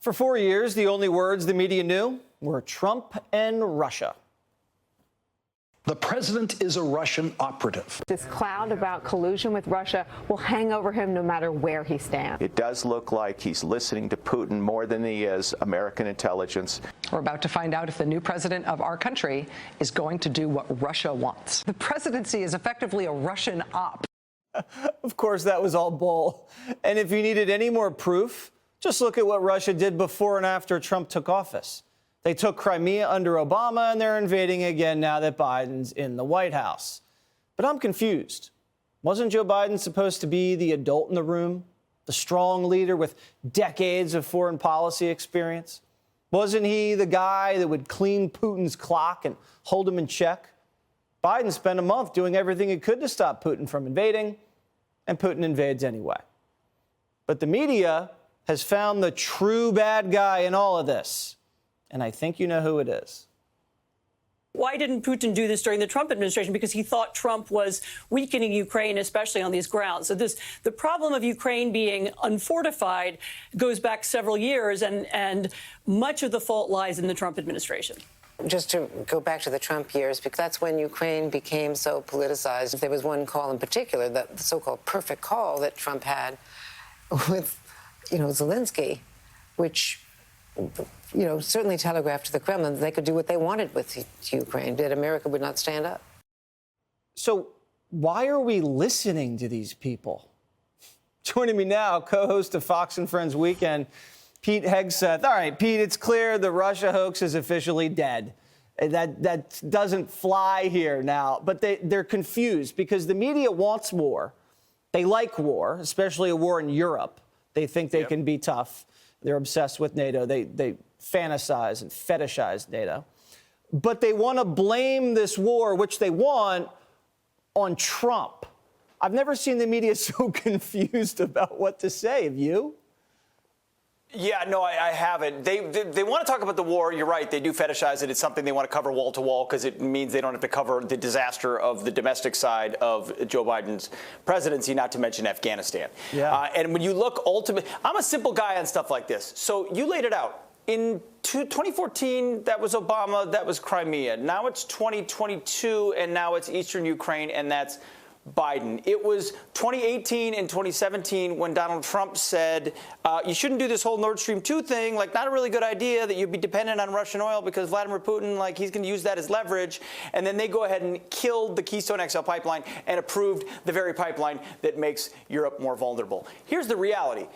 For 4 years, the only words the media knew were Trump and Russia. The president is a Russian operative. This cloud about collusion with Russia will hang over him no matter where he stands. It does look like he's listening to Putin more than he is American intelligence. We're about to find out if the new president of our country is going to do what Russia wants. The presidency is effectively a Russian op. Of course, that was all bull. And if you needed any more proof, just look at what Russia did before and after Trump took office. They took Crimea under Obama, and they're invading again now that Biden's in the White House. But I'm confused. Wasn't Joe Biden supposed to be the adult in the room, the strong leader with decades of foreign policy experience? Wasn't he the guy that would clean Putin's clock and hold him in check? Biden spent a month doing everything he could to stop Putin from invading, and Putin invades anyway. But the media has found the true bad guy in all of this. And I think you know who it is. Why didn't Putin do this during the Trump administration? Because he thought Trump was weakening Ukraine, especially on these grounds. So the problem of Ukraine being unfortified goes back several years, and much of the fault lies in the Trump administration. Just to go back to the Trump years, because that's when Ukraine became so politicized. There was one call in particular, the so-called perfect call that Trump had with, Zelensky, which, certainly telegraphed to the Kremlin they could do what they wanted with Ukraine, that America would not stand up. So why are we listening to these people? Joining me now, co-host of Fox and Friends Weekend, Pete Hegseth. All right, Pete, it's clear the Russia hoax is officially dead. That doesn't fly here now, but they're confused because the media wants war. They like war, especially a war in Europe. They think they can be tough. They're obsessed with NATO. They fantasize and fetishize NATO. But they want to blame this war, which they want, on Trump. I've never seen the media so confused about what to say. Have you? Yeah, no, I haven't. They want to talk about the war. You're right. They do fetishize it. It's something they want to cover wall to wall because it means they don't have to cover the disaster of the domestic side of Joe Biden's presidency, not to mention Afghanistan. Yeah. And when you look ultimately, I'm a simple guy on stuff like this. So you laid it out. In 2014, that was Obama, that was Crimea. Now it's 2022, and now it's Eastern Ukraine, and that's Biden. It was 2018 and 2017 when Donald Trump said, you shouldn't do this whole Nord Stream 2 thing, not a really good idea that you'd be dependent on Russian oil because Vladimir Putin, he's going to use that as leverage. And then they go ahead and killed the Keystone XL pipeline and approved the very pipeline that makes Europe more vulnerable. Here's the reality.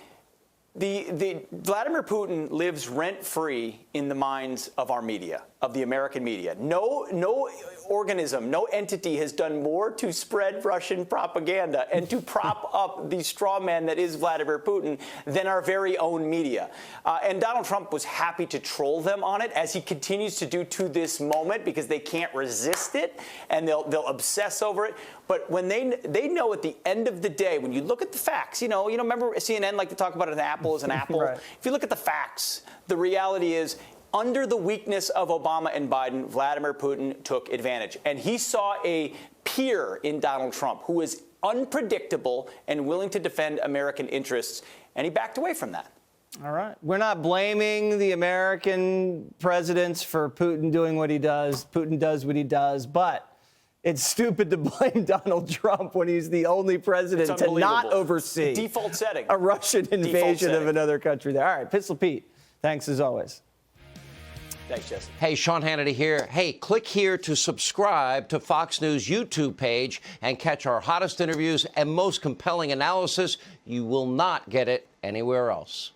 The Vladimir Putin lives rent-free in the minds of our media, of the American media. No organism, no entity has done more to spread Russian propaganda and to prop up the straw man that is Vladimir Putin than our very own media. And Donald Trump was happy to troll them on it, as he continues to do to this moment, because they can't resist it and they'll obsess over it. But when they know at the end of the day, when you look at the facts, remember CNN like to talk about an apple as an apple? Right. If you look at the facts, the reality is, under the weakness of Obama and Biden, Vladimir Putin took advantage. And he saw a peer in Donald Trump who was unpredictable and willing to defend American interests, and he backed away from that. All right. We're not blaming the American presidents for Putin doing what he does. Putin does what he does, but it's stupid to blame Donald Trump when he's the only president to not oversee Default setting. a Russian invasion of another country there. All right, Pistol Pete, thanks as always. Thanks, Jesse. Hey, Sean Hannity here. Hey, click here to subscribe to Fox News YouTube page and catch our hottest interviews and most compelling analysis. You will not get it anywhere else.